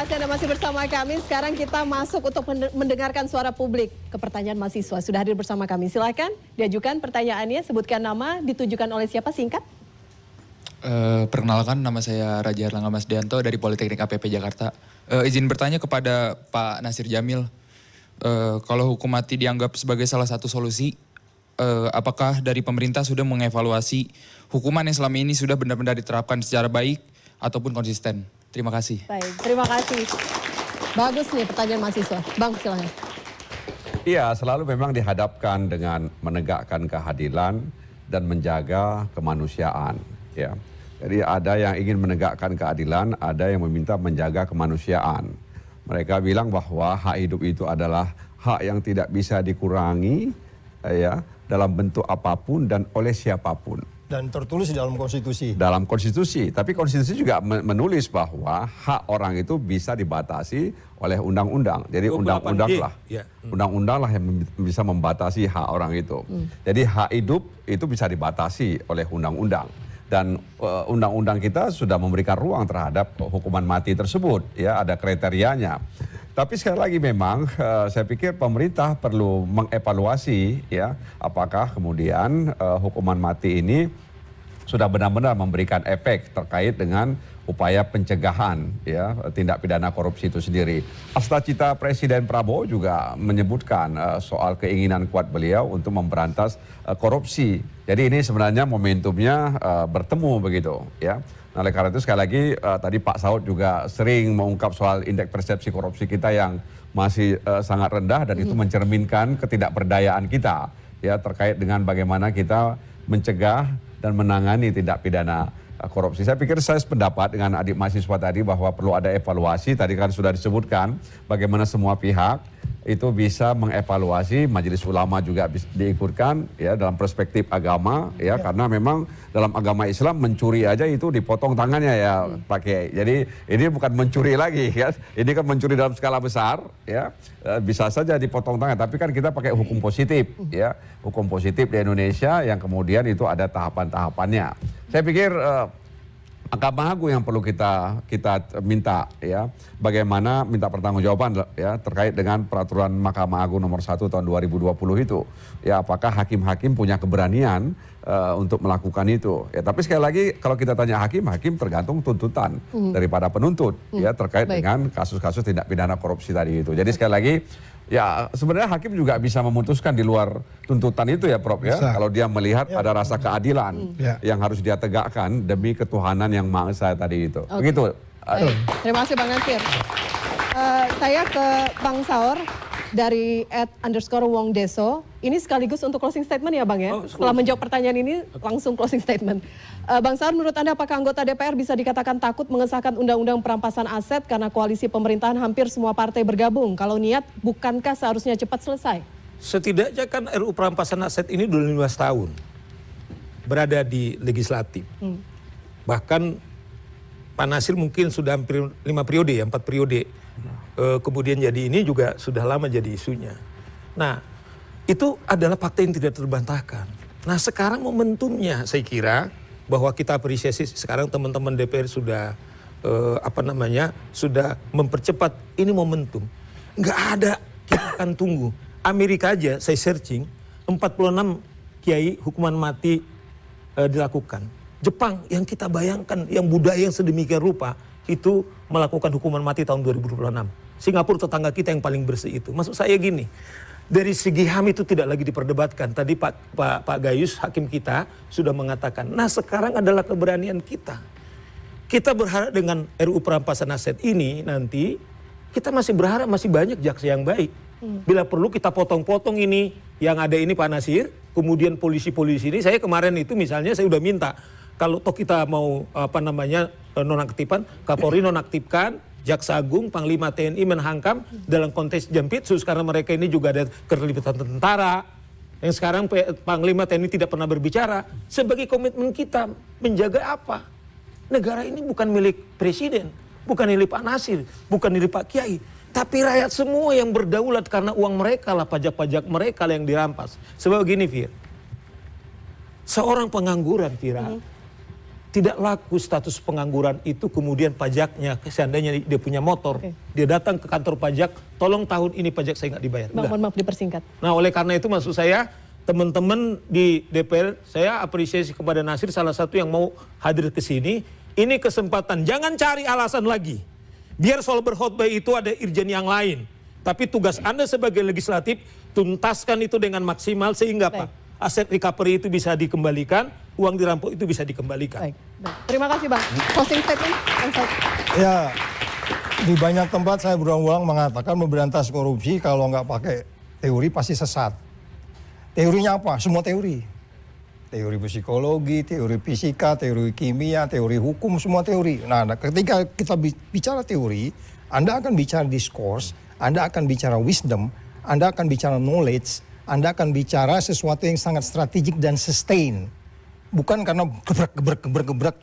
kasih Anda masih bersama kami. Sekarang kita masuk untuk mendengarkan suara publik ke pertanyaan mahasiswa. Sudah hadir bersama kami. Silakan diajukan pertanyaannya, sebutkan nama, ditujukan oleh siapa, singkat. Perkenalkan, nama saya Raja Erlangga Masdianto dari Politeknik APP Jakarta. Izin bertanya kepada Pak Nasir Jamil, kalau hukum mati dianggap sebagai salah satu solusi, apakah dari pemerintah sudah mengevaluasi hukuman yang selama ini sudah benar-benar diterapkan secara baik ataupun konsisten? Terima kasih. Baik, terima kasih. Bagus nih pertanyaan mahasiswa. Bang, silahkan. Iya, selalu memang dihadapkan dengan menegakkan keadilan dan menjaga kemanusiaan. Ya. Jadi ada yang ingin menegakkan keadilan, ada yang meminta menjaga kemanusiaan. Mereka bilang bahwa hak hidup itu adalah hak yang tidak bisa dikurangi ya, dalam bentuk apapun dan oleh siapapun. Dan tertulis di dalam konstitusi. Dalam konstitusi, tapi konstitusi juga menulis bahwa hak orang itu bisa dibatasi oleh undang-undang. Jadi undang-undang lah yang bisa membatasi hak orang itu. Jadi hak hidup itu bisa dibatasi oleh undang-undang. Dan undang-undang kita sudah memberikan ruang terhadap hukuman mati tersebut, ya ada kriterianya. Tapi sekali lagi memang saya pikir pemerintah perlu mengevaluasi ya apakah kemudian hukuman mati ini sudah benar-benar memberikan efek terkait dengan upaya pencegahan ya tindak pidana korupsi itu sendiri. Cita Presiden Prabowo juga menyebutkan soal keinginan kuat beliau untuk memberantas korupsi. Jadi ini sebenarnya momentumnya bertemu begitu ya. Nah, oleh karena itu sekali lagi tadi Pak Saud juga sering mengungkap soal indeks persepsi korupsi kita yang masih sangat rendah dan itu mencerminkan ketidakberdayaan kita ya terkait dengan bagaimana kita mencegah dan menangani tindak pidana korupsi. Saya pikir saya sependapat dengan adik mahasiswa tadi bahwa perlu ada evaluasi. Tadi kan sudah disebutkan bagaimana semua pihak itu bisa mengevaluasi, majelis ulama juga diikutkan ya dalam perspektif agama ya karena memang dalam agama Islam mencuri aja itu dipotong tangannya ya Pak Kiai. Jadi ini bukan mencuri lagi ya. Ini kan mencuri dalam skala besar ya. Bisa saja dipotong tangan tapi kan kita pakai hukum positif ya. Hukum positif di Indonesia yang kemudian itu ada tahapan-tahapannya. Saya pikir Mahkamah Agung yang perlu kita minta ya bagaimana minta pertanggungjawaban ya terkait dengan peraturan Mahkamah Agung nomor 1 tahun 2020 itu ya apakah hakim-hakim punya keberanian untuk melakukan itu ya tapi sekali lagi kalau kita tanya hakim tergantung tuntutan daripada penuntut ya terkait dengan kasus-kasus tindak pidana korupsi tadi itu. Jadi sekali lagi ya sebenarnya hakim juga bisa memutuskan di luar tuntutan itu ya Prof ya. Kalau dia melihat ada rasa keadilan yang harus dia tegakkan demi ketuhanan yang Maha Esa tadi itu. Begitu. Terima kasih Bang Nasir. Saya ke Bang Saur dari @_wongdeso. Ini sekaligus untuk closing statement ya Bang ya. Setelah menjawab pertanyaan ini langsung closing statement. Bang Saur, menurut Anda apakah anggota DPR bisa dikatakan takut mengesahkan undang-undang perampasan aset karena koalisi pemerintahan hampir semua partai bergabung? Kalau niat, bukankah seharusnya cepat selesai? Setidaknya kan RUU perampasan aset ini 15 tahun berada di legislatif. Bahkan Pak Nasir mungkin sudah hampir 5 periode ya, 4 periode. Kemudian jadi ini juga sudah lama jadi isunya. Nah, itu adalah fakta yang tidak terbantahkan. Nah, sekarang momentumnya saya kira bahwa kita apresiasi sekarang teman-teman DPR sudah sudah mempercepat ini momentum. Nggak ada, kita akan tunggu. Amerika aja saya searching 46 kiai hukuman mati dilakukan. Jepang yang kita bayangkan yang budaya yang sedemikian rupa itu melakukan hukuman mati tahun 2026. Singapura tetangga kita yang paling bersih itu. Maksud saya gini, dari segi HAM itu tidak lagi diperdebatkan. Tadi Pak Gayus hakim kita sudah mengatakan, nah sekarang adalah keberanian kita. Kita berharap dengan RUU perampasan aset ini nanti kita masih berharap masih banyak jaksa yang baik. Bila perlu kita potong-potong ini yang ada ini Pak Nasir, kemudian polisi-polisi ini saya kemarin itu misalnya saya udah minta kalau toh kita mau nonaktifan, Kapolri nonaktifkan, Jaksa Agung, Panglima TNI, Menhankam dalam konteks Jampitsus karena mereka ini juga ada keterlibatan tentara. Yang sekarang Panglima TNI tidak pernah berbicara. Sebagai komitmen kita menjaga apa? Negara ini bukan milik Presiden, bukan milik Pak Nasir, bukan milik Pak Kiai. Tapi rakyat semua yang berdaulat karena uang mereka lah, pajak-pajak mereka lah yang dirampas. Sebab gini Fir, seorang pengangguran Fira, tidak laku status pengangguran itu kemudian pajaknya, seandainya dia punya motor, dia datang ke kantor pajak, tolong tahun ini pajak saya nggak dibayar. Bang, mohon maaf dipersingkat. Nah oleh karena itu maksud saya, teman-teman di DPR, saya apresiasi kepada Nasir salah satu yang mau hadir ke sini. Ini kesempatan, jangan cari alasan lagi. Biar soal berkhotbah itu ada irjen yang lain. Tapi tugas Anda sebagai legislatif, tuntaskan itu dengan maksimal sehingga Pak, aset recovery itu bisa dikembalikan, uang dirampok itu bisa dikembalikan. Baik. Terima kasih Bang. Closing statement, Bang Saud. Ya, di banyak tempat saya berulang-ulang mengatakan memberantas korupsi kalau nggak pakai teori pasti sesat. Teorinya apa? Semua teori. Teori psikologi, teori fisika, teori kimia, teori hukum, semua teori. Nah, ketika kita bicara teori, Anda akan bicara discourse, Anda akan bicara wisdom, Anda akan bicara knowledge, Anda akan bicara sesuatu yang sangat strategik dan sustain. Bukan karena gebrak.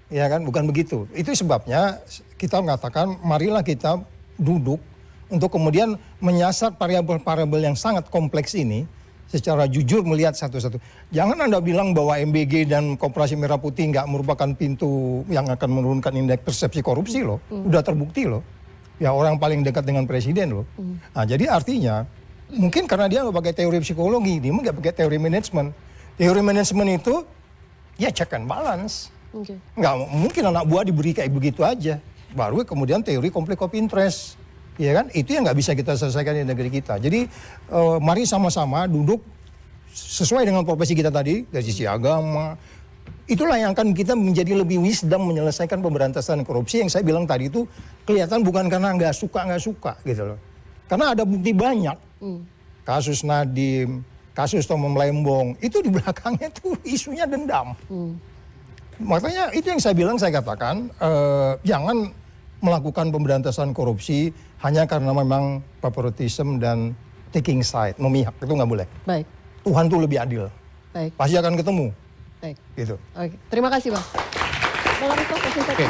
Ya kan, bukan begitu. Itu sebabnya kita mengatakan marilah kita duduk untuk kemudian menyasar variabel-variabel yang sangat kompleks ini secara jujur melihat satu-satu. Jangan Anda bilang bahwa MBG dan Koperasi Merah Putih nggak merupakan pintu yang akan menurunkan indeks persepsi korupsi loh. Udah terbukti loh. Ya orang paling dekat dengan presiden loh. Nah, jadi artinya mungkin karena dia nggak pakai teori psikologi, dia nggak pakai teori manajemen. Teori manajemen itu ya check and balance. Nggak mungkin anak buah diberi kayak begitu aja. Baru kemudian teori konflik of interest. Ya kan, itu yang nggak bisa kita selesaikan di negeri kita. Jadi mari sama-sama duduk sesuai dengan profesi kita tadi dari sisi agama. Itulah yang akan kita menjadi lebih wisdom menyelesaikan pemberantasan korupsi yang saya bilang tadi itu kelihatan bukan karena nggak suka gitu loh. Karena ada bukti banyak. Kasus Nadiem, kasus Tom Lembong, itu di belakangnya tuh isunya dendam. Makanya itu yang saya bilang, saya katakan jangan melakukan pemberantasan korupsi hanya karena memang favoritism dan taking side, memihak, itu nggak boleh. Baik. Tuhan tuh lebih adil. Baik. Pasti akan ketemu. Baik. Gitu. Oke. Terima kasih Bang. Oke.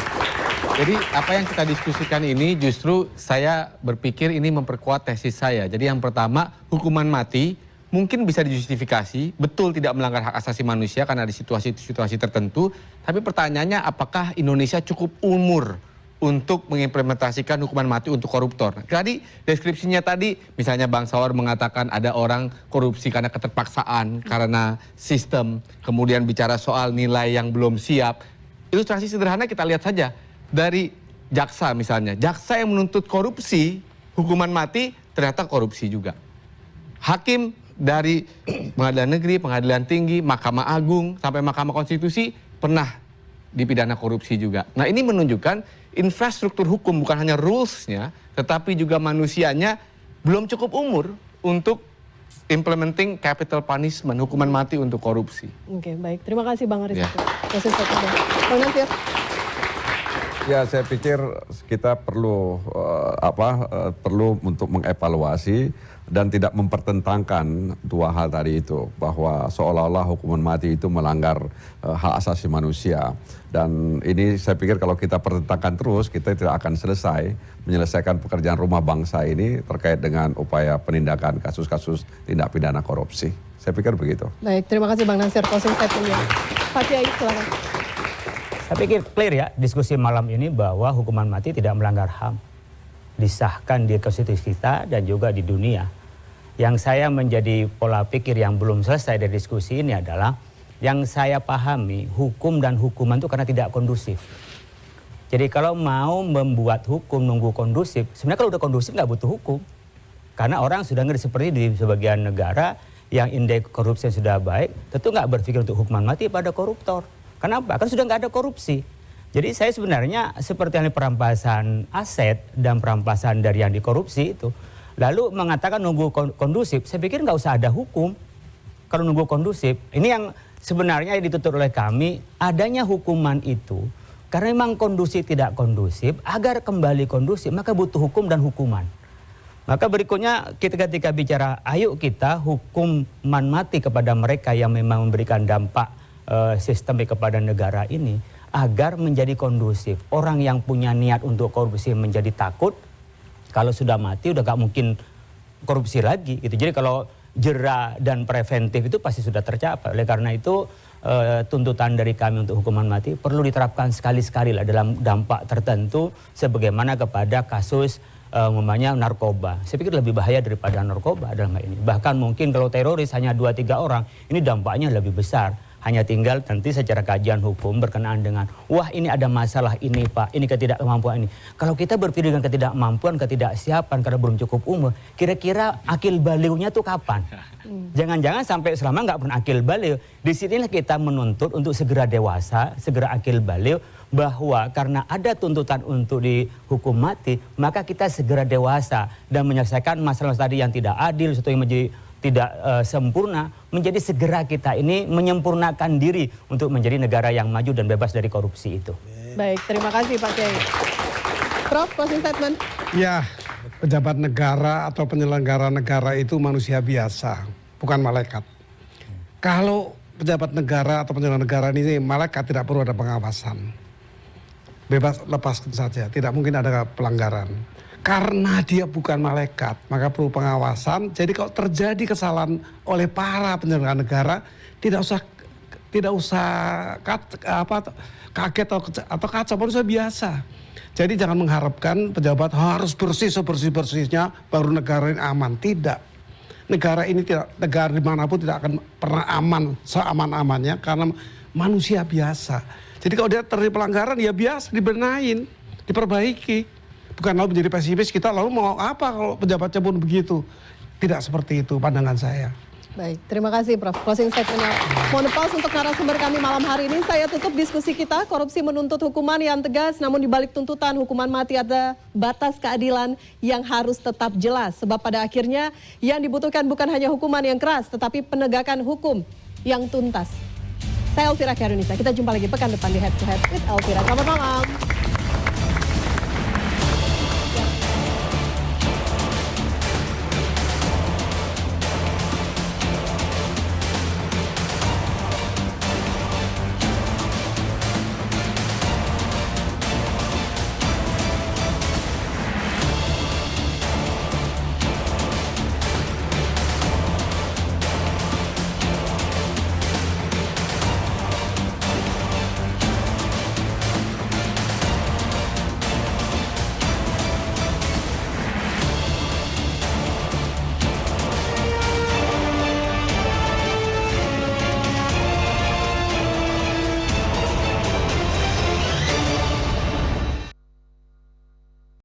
Jadi apa yang kita diskusikan ini justru saya berpikir ini memperkuat tesis saya. Jadi yang pertama, hukuman mati mungkin bisa dijustifikasi, betul tidak melanggar hak asasi manusia karena di situasi-situasi tertentu. Tapi pertanyaannya apakah Indonesia cukup umur untuk mengimplementasikan hukuman mati untuk koruptor. Tadi deskripsinya tadi, misalnya Bang Saur mengatakan ada orang korupsi karena keterpaksaan, karena sistem, kemudian bicara soal nilai yang belum siap. Ilustrasi sederhana kita lihat saja, dari jaksa misalnya. Jaksa yang menuntut korupsi, hukuman mati ternyata korupsi juga. Hakim dari pengadilan negeri, pengadilan tinggi, Mahkamah Agung, sampai Mahkamah Konstitusi pernah dipidana korupsi juga. Nah ini menunjukkan infrastruktur hukum bukan hanya rules-nya, tetapi juga manusianya belum cukup umur untuk implementing capital punishment, hukuman mati untuk korupsi. Oke, baik. Terima kasih Bang Aris. Ya. Bang Nasir. Ya, saya pikir kita perlu perlu untuk mengevaluasi dan tidak mempertentangkan dua hal tadi itu, bahwa seolah-olah hukuman mati itu melanggar hak asasi manusia. Dan ini saya pikir kalau kita pertentangkan terus, kita tidak akan selesai menyelesaikan pekerjaan rumah bangsa ini terkait dengan upaya penindakan kasus-kasus tindak pidana korupsi. Saya pikir begitu. Baik, terima kasih Bang Nasir. Closing statement-nya. Pak Kiai, silakan. Saya pikir clear ya diskusi malam ini bahwa hukuman mati tidak melanggar HAM. Disahkan di konstitusi kita dan juga di dunia. Yang saya menjadi pola pikir yang belum selesai dari diskusi ini adalah yang saya pahami hukum dan hukuman itu karena tidak kondusif. Jadi kalau mau membuat hukum nunggu kondusif, sebenarnya kalau udah kondusif nggak butuh hukum. Karena orang sudah ngerti seperti di sebagian negara yang indeks korupsi sudah baik, tentu nggak berpikir untuk hukuman mati pada koruptor. Kenapa? Kan sudah nggak ada korupsi. Jadi saya sebenarnya seperti yang perampasan aset dan perampasan dari yang dikorupsi itu, lalu mengatakan nunggu kondusif, saya pikir nggak usah ada hukum. Kalau nunggu kondusif, ini yang sebenarnya dituntut oleh kami, adanya hukuman itu, karena memang kondusif tidak kondusif, agar kembali kondusif, maka butuh hukum dan hukuman. Maka berikutnya ketika bicara, ayo kita hukuman mati kepada mereka yang memang memberikan dampak sistemik kepada negara ini, agar menjadi kondusif. Orang yang punya niat untuk korupsi menjadi takut, kalau sudah mati udah gak mungkin korupsi lagi gitu. Jadi kalau jera dan preventif itu pasti sudah tercapai. Oleh karena itu tuntutan dari kami untuk hukuman mati perlu diterapkan sekali-sekali lah dalam dampak tertentu sebagaimana kepada kasus umpamanya narkoba. Saya pikir lebih bahaya daripada narkoba dalam hal ini. Bahkan mungkin kalau teroris hanya 2-3 orang, ini dampaknya lebih besar. Hanya tinggal nanti secara kajian hukum berkenaan dengan, wah ini ada masalah ini Pak, ini ketidakmampuan ini. Kalau kita berpikir dengan ketidakmampuan, ketidaksiapan karena belum cukup umur, kira-kira akil balignya tuh kapan? Jangan-jangan sampai selama nggak pernah akil baligh. Disinilah kita menuntut untuk segera dewasa, segera akil baligh, bahwa karena ada tuntutan untuk dihukum mati, maka kita segera dewasa dan menyelesaikan masalah tadi yang tidak adil, sesuatu yang menjadi tidak sempurna, menjadi segera kita ini menyempurnakan diri untuk menjadi negara yang maju dan bebas dari korupsi itu. Baik, terima kasih Pak Kiai. Prof, closing statement. Ya, pejabat negara atau penyelenggara negara itu manusia biasa, bukan malaikat. Kalau pejabat negara atau penyelenggara negara ini malaikat, tidak perlu ada pengawasan. Bebas lepaskan saja, tidak mungkin ada pelanggaran. Karena dia bukan malaikat, maka perlu pengawasan. Jadi kalau terjadi kesalahan oleh para penyelenggara negara, tidak usah kaget atau kacau, manusia biasa. Jadi jangan mengharapkan pejabat harus bersih sebersih-bersihnya baru negara ini aman. Tidak. Negara ini tidak, negara dimanapun tidak akan pernah aman seaman-amannya karena manusia biasa. Jadi kalau dia terjadi pelanggaran ya biasa dibenahin, diperbaiki. Bukan lalu menjadi pesimis, kita lalu mau apa kalau pejabatnya pun begitu. Tidak seperti itu pandangan saya. Baik, terima kasih Prof. Closing statement-nya. Mohon pause untuk narasumber kami malam hari ini. Saya tutup diskusi kita. Korupsi menuntut hukuman yang tegas, namun dibalik tuntutan hukuman mati ada batas keadilan yang harus tetap jelas. Sebab pada akhirnya yang dibutuhkan bukan hanya hukuman yang keras, tetapi penegakan hukum yang tuntas. Saya Elvira Khairunisa. Kita jumpa lagi pekan depan di Head to Head with Elvira. Selamat malam.